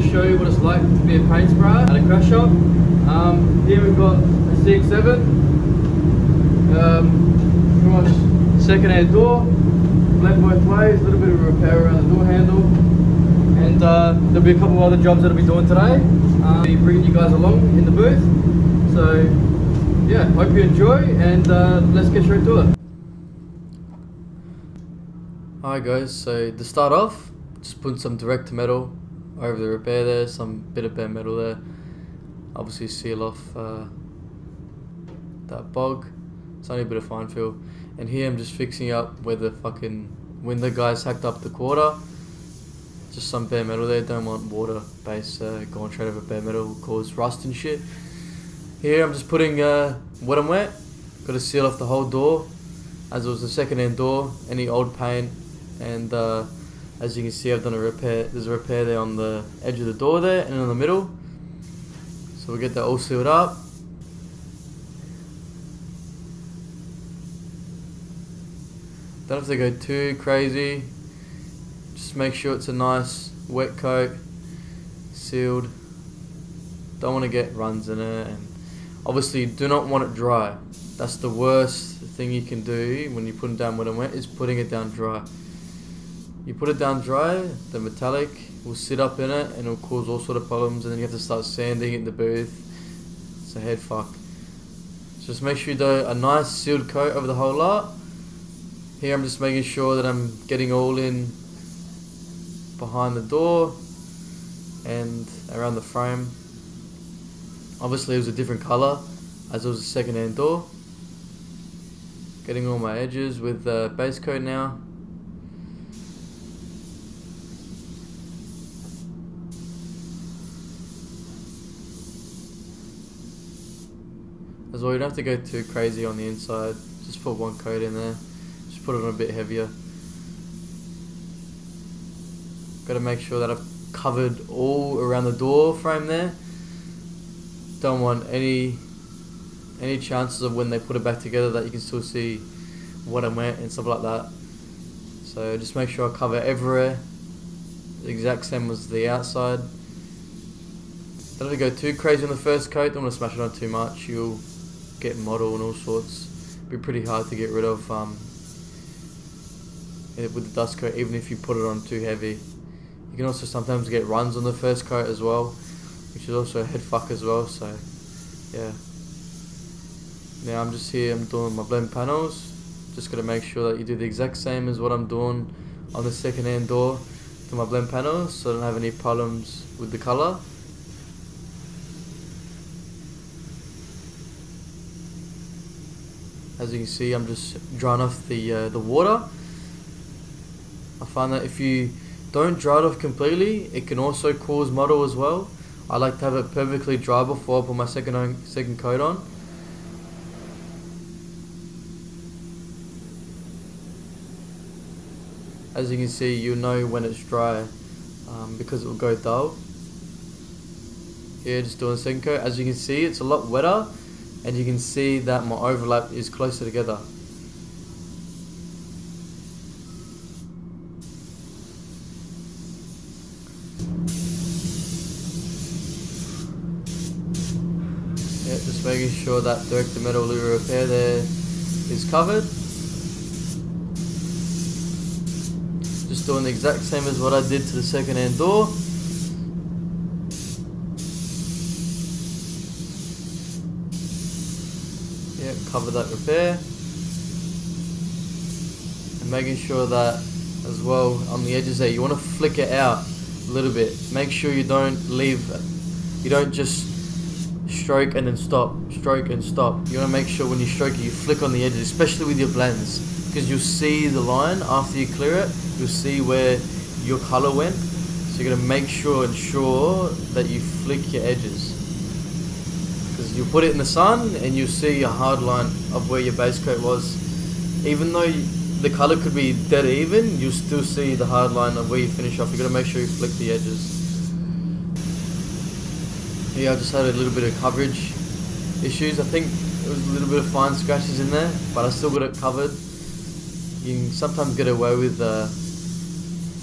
to show you what it's like to be a paint sprayer at a crash shop. Here we've got a CX-7, pretty much second-hand door, blend both ways, a little bit of repair around the door handle, and there'll be a couple of other jobs that I'll be doing today. I'll be bringing you guys along in the booth. So yeah, hope you enjoy, and let's get straight to it. Alright guys, so to start off, just putting some direct to metal over the repair there, some bit of bare metal there. Obviously seal off that bog. It's only a bit of fine fill. And here I'm just fixing up where the fucking window guys hacked up the quarter. Just some bare metal there. Don't want water base going straight over bare metal, will cause rust and shit. Here I'm just putting wet and wet. Got to seal off the whole door, as it was the second hand door, any old paint. And as you can see, I've done a repair. There's a repair there on the edge of the door there and in the middle. So we'll get that all sealed up. Don't have to go too crazy. Just make sure it's a nice wet coat, sealed. Don't want to get runs in it, and obviously you do not want it dry. That's the worst thing you can do when you put it down wet and wet, is putting it down dry. You put it down dry, the metallic will sit up in it and it'll cause all sort of problems, and then you have to start sanding it in the booth. It's a head fuck. So just make sure you do a nice sealed coat over the whole lot. Here I'm just making sure that I'm getting all in behind the door and around the frame. Obviously it was a different colour as it was a second hand door. Getting all my edges with base coat now. As well, you don't have to go too crazy on the inside. Just put one coat in there. Just put it on a bit heavier. Got to make sure that I've covered all around the door frame there. Don't want any chances of when they put it back together that you can still see what I went and stuff like that. So just make sure I cover everywhere, the exact same as the outside. Don't have to go too crazy on the first coat. Don't want to smash it on too much. You'll get model and all sorts. It'll be pretty hard to get rid of with the dust coat, even if you put it on too heavy. You can also sometimes get runs on the first coat as well, which is also a head fuck as well. So yeah. Now I'm just here, I'm doing my blend panels. Just got to make sure that you do the exact same as what I'm doing on the second hand door to my blend panels, so I don't have any problems with the colour. As you can see, I'm just drying off the water. I find that if you don't dry it off completely, it can also cause mottle as well. I like to have it perfectly dry before I put my second coat on. As you can see, you'll know when it's dry because it will go dull. Here, just doing the second coat. As you can see, it's a lot wetter, and you can see that my overlap is closer together. Yeah, just making sure that direct to metal repair there is covered. Just doing the exact same as what I did to the second hand door. Yeah, cover that repair. And making sure that as well on the edges there, you want to flick it out a little bit. Make sure you don't just stroke and then stop, stroke and stop. You want to make sure when you stroke it, you flick on the edges, especially with your blends, because you'll see the line after you clear it. You'll see where your color went, so you're gonna make sure that you flick your edges, because you put it in the sun and you see a hard line of where your base coat was. Even though the color could be dead even, you'll still see the hard line of where you finish off. You gotta make sure you flick the edges. Yeah, I just had a little bit of coverage issues. I think there was a little bit of fine scratches in there, but I still got it covered. You can sometimes get away with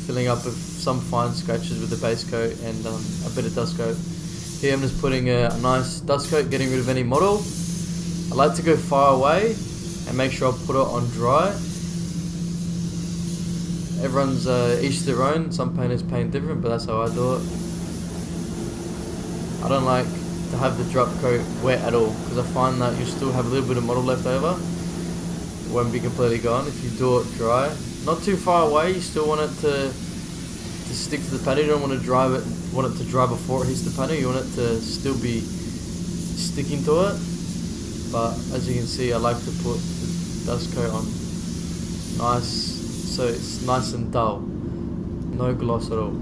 filling up with some fine scratches with the base coat and a bit of dust coat. Here I'm just putting a nice dust coat, getting rid of any model. I like to go far away and make sure I put it on dry. Everyone's each their own. Some painters paint different, but that's how I do it. I don't like to have the drop coat wet at all, because I find that you still have a little bit of model left over. It won't be completely gone if you do it dry. Not too far away. You still want it to stick to the panel. You don't want to want it to dry before it hits the panel. You want it to still be sticking to it. But as you can see, I like to put the dust coat on nice, so it's nice and dull, no gloss at all.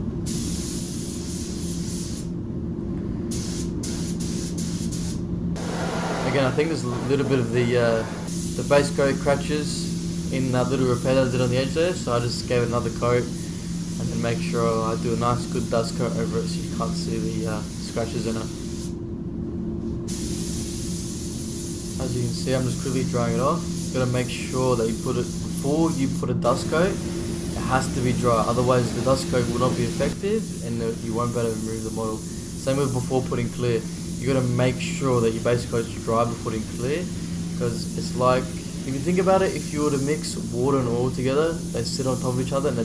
Again, I think there's a little bit of the base coat scratches in that little repair that I did on the edge there, so I just gave it another coat and then make sure I do a nice good dust coat over it so you can't see the scratches in it. As you can see, I'm just quickly drying it off. You've got to make sure that you put it, before you put a dust coat, it has to be dry, otherwise the dust coat will not be effective and you won't be able to remove the model. Same with before putting clear. You got to make sure that your base coat's dry before putting clear, because it's like, if you think about it, if you were to mix water and oil together, they sit on top of each other and they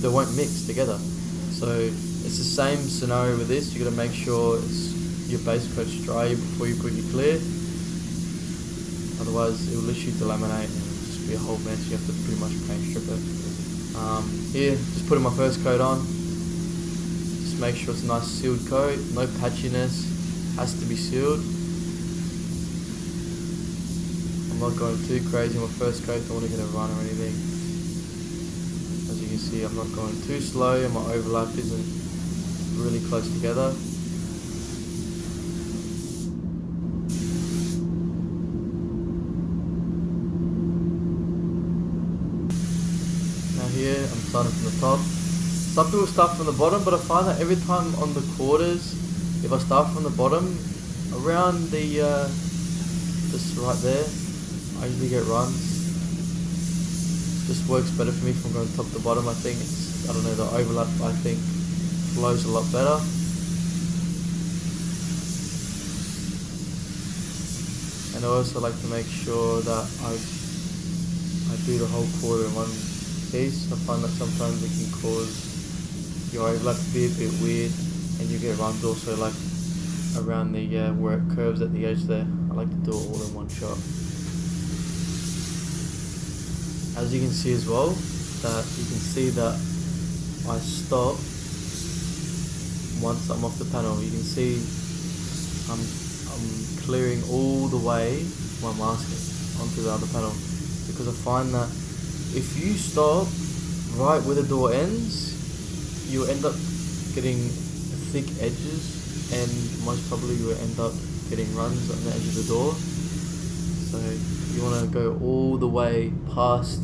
won't mix together. So it's the same scenario with this. You got to make sure your base coat's dry before you put your clear, otherwise it will literally delaminate and it'll just be a whole mess. You have to pretty much paint strip it. Here, just putting my first coat on. Just make sure it's a nice sealed coat, no patchiness, has to be sealed. I'm not going too crazy on my first coat, don't want to get a run or anything. As you can see, I'm not going too slow and my overlap isn't really close together. Here I'm starting from the top. Some people start from the bottom, but I find that every time on the quarters, if I start from the bottom, around the just right there, I usually get runs. Just works better for me from going top to bottom. I think it's, I don't know, the overlap I think flows a lot better. And I also like to make sure that I do the whole quarter in one piece. I find that sometimes it can cause your overlap to be a bit weird, and you get runs also like around the where it curves at the edge there. I like to do it all in one shot. As you can see as well, that you can see that I stop once I'm off the panel. You can see I'm clearing all the way my masking onto the other panel, because I find that if you stop right where the door ends, you'll end up getting thick edges, and most probably you will end up getting runs on the edge of the door. So you want to go all the way past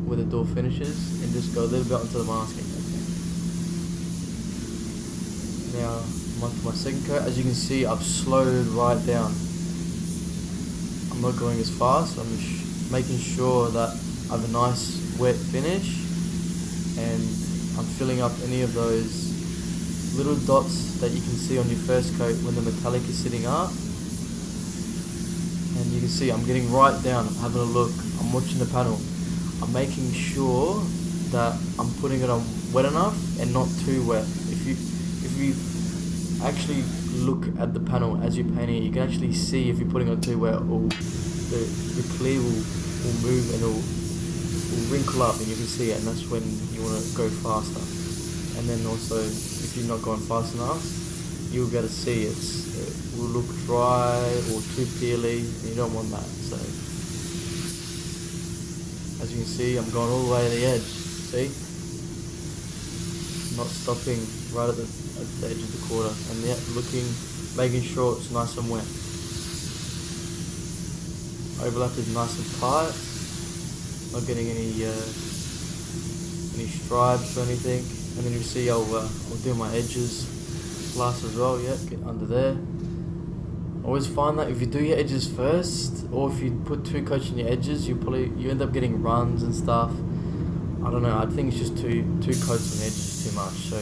where the door finishes and just go a little bit onto the masking. Now I'm onto my second coat. As you can see, I've slowed right down. I'm not going as fast. I'm just making sure that I have a nice wet finish, and I'm filling up any of those little dots that you can see on your first coat when the metallic is sitting up. And you can see I'm getting right down, I'm having a look, I'm watching the panel. I'm making sure that I'm putting it on wet enough and not too wet. If you actually look at the panel as you're painting it, you can actually see if you're putting it too wet, or the clear will move and will wrinkle up, and you can see it, and that's when you want to go faster. And then also, if you're not going fast enough, you'll be able to see it will look dry or too peely, and you don't want that. So as you can see, I'm going all the way to the edge. See, I'm not stopping right at the edge of the quarter, and yet making sure it's nice and wet. Overlap is nice and tight, not getting any stripes or anything. And then you see I'll do my edges last as well. Yeah, get under there. I always find that if you do your edges first, or if you put two coats on your edges, you end up getting runs and stuff. I don't know, I think it's just two coats on the edges is too much, so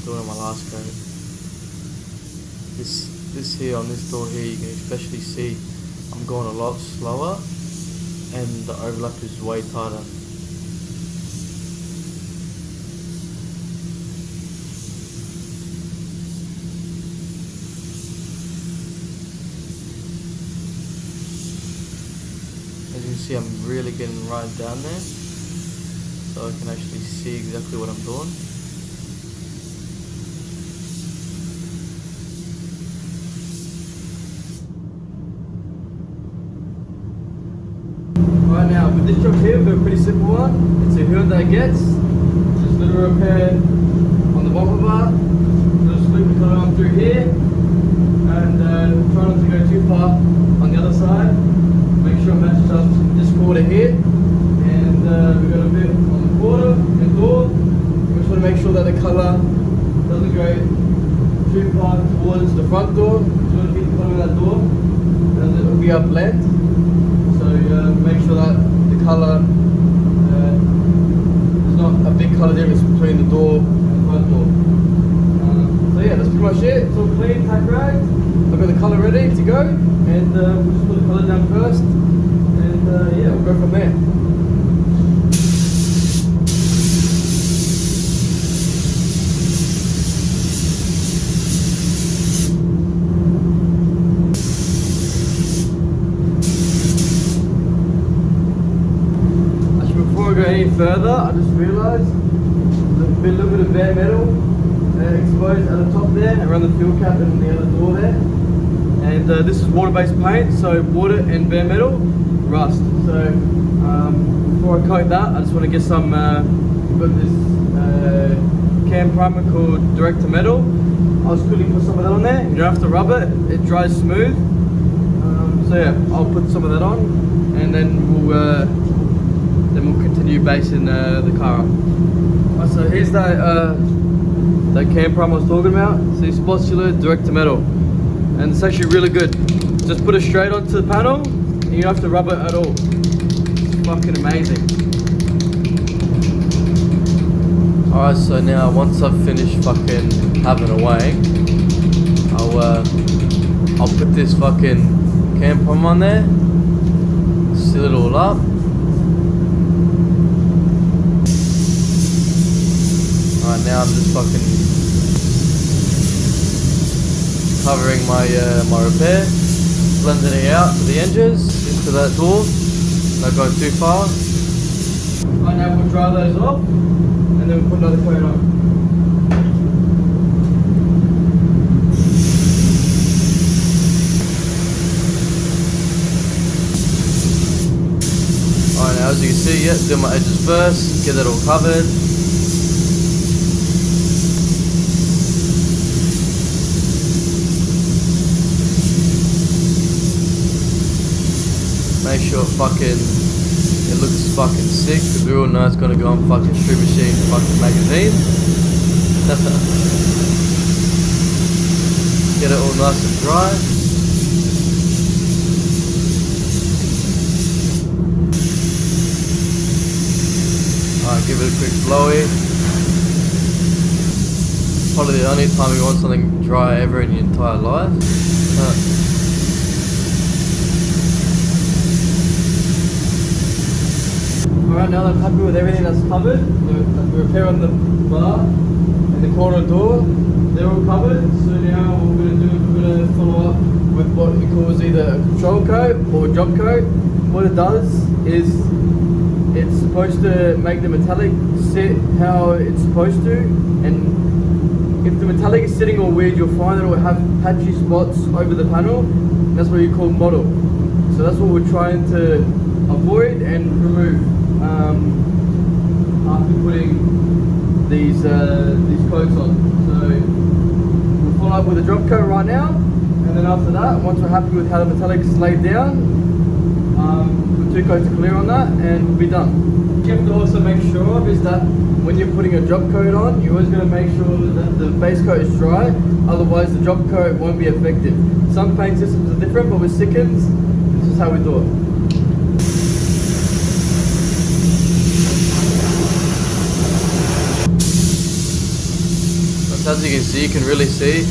do it on my last coat. This here on this door here, you can especially see I'm going a lot slower and the overlap is way tighter. As you can see, I'm really getting right down there, so I can actually see exactly what I'm doing. Right now, with this job here, we've got a pretty simple one. It's a Hyundai Getz. Just a little repair on the bumper bar, little sweep we cut on through here, and try not to go too far on the other side. Make sure it matches up this quarter here, and we've got a bit on the quarter and door. We just want to make sure that the colour doesn't go too far towards the front door. So we want to keep the colour of that door, and it will be our blend. So make sure that the colour, there's not a big colour difference between the door and the front door. So yeah, that's pretty much it. It's all clean, tack ragged. I've got the colour ready to go, and we'll just put the colour down first, and yeah, we'll go from there. Before I go any further, I just realised there's a little bit of bare metal exposed at the top there, around the fuel cap and on the other door there. And this is water-based paint, so water and bare metal rust. So before I coat that, I just want to get some, we've got this cam primer called Direct to Metal. I'll just quickly put some of that on there. You don't have to rub it, it dries smooth. So yeah, I'll put some of that on, and then we'll continue basing the car up. Right, so here's that cam primer I was talking about. See, Spotula Direct to Metal, and it's actually really good. Just put it straight onto the panel, and you don't have to rub it at all. It's fucking amazing. Alright, so now once I've finished fucking having a wank, I'll put this fucking cam primer on there, seal it all up. Right now I'm just fucking covering my repair, blending it out to the edges, into that door, not going too far. Right now we'll dry those off, and then we'll put another coat on. Alright, now as you can see, yeah, do my edges first, get that all covered. Make sure it looks fucking sick, because we all know it's gonna go on fucking Street Machine fucking magazine. Get it all nice and dry. Alright, give it a quick blowy. Probably the only time you want something dry ever in your entire life. Alright, now that I'm happy with everything that's covered, the repair on the bar and the corner door, they're all covered. So now what we're going to do is we're going to follow up with what we call either a control coat or a job coat. What it does is it's supposed to make the metallic sit how it's supposed to, and if the metallic is sitting all weird, you'll find that it will have patchy spots over the panel. That's what you call mottle. So that's what we're trying to avoid and remove after putting these coats on. So we'll follow up with a drop coat right now, and then after that, once we're happy with how the metallic's laid down, put 2 coats of clear on that, and we'll be done. What you have to also make sure of is that when you're putting a drop coat on, you're always going to make sure that the base coat is dry, otherwise the drop coat won't be effective. Some paint systems are different, but with Sikkens, this is how we do it. as you can see, you can really see,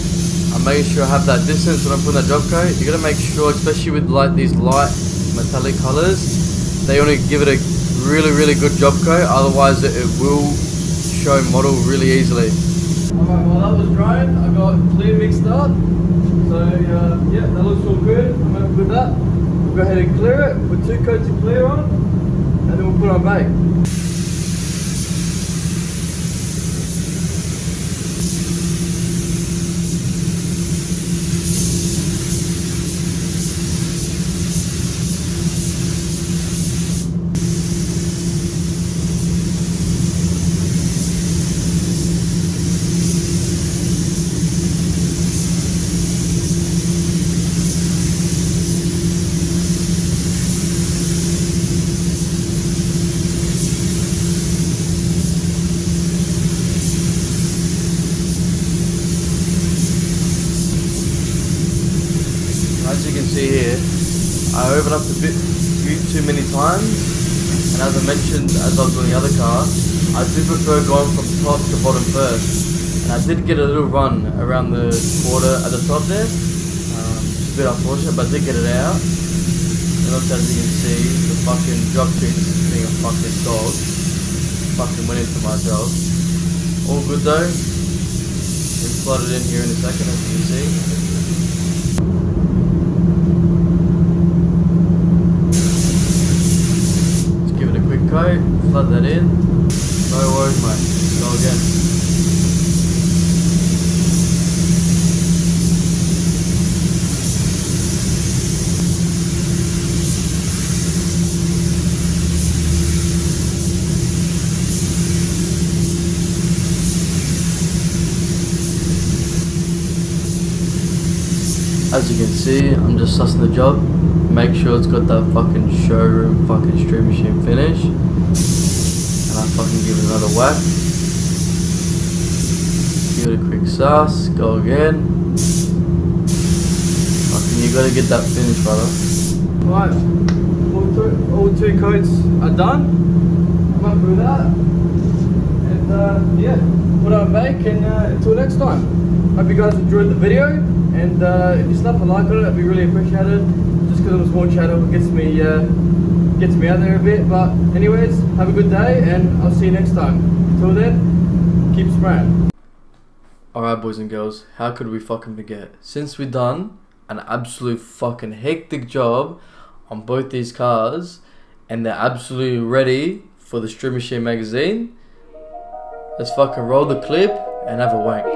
I'm making sure I have that distance when I'm putting that job coat. You gotta make sure, especially with like these light metallic colors, they only give it a really good job coat, otherwise it will show model really easily. Alright, while that was drying, I got clear mixed up. So yeah, that looks all good. I'm happy with that. We'll go ahead and clear it, put 2 coats of clear on, and then we'll put on bake. As you can see here, I opened up a bit too many times, and as I mentioned as I was on the other car, I do prefer going from top to bottom first, and I did get a little run around the quarter at the top there, it's a bit unfortunate, but I did get it out. And also, as you can see, the fucking job sheets being a fucking dog fucking went into my job. All good though, we'll slide it in here in a second, as you can see. Coat, flood that in, no worries mate, go again. As you can see, I'm just sussing the job. Make sure it's got that fucking showroom fucking stream machine finish, and I fucking give it another whack. Give it a quick suss, go again. Fucking you gotta get that finish, brother. Right, all two coats are done. I'm happy with that. And yeah, put on bake, and until next time. Hope you guys enjoyed the video, and if you slap a like on it, that'd be really appreciated. Just because I'm a small channel, it gets me out there a bit. But anyways, have a good day, and I'll see you next time. Until then, keep spraying. Alright boys and girls, how could we fucking forget? Since we done an absolute fucking hectic job on both these cars, and they're absolutely ready for the Stream Machine magazine, let's fucking roll the clip and have a wank.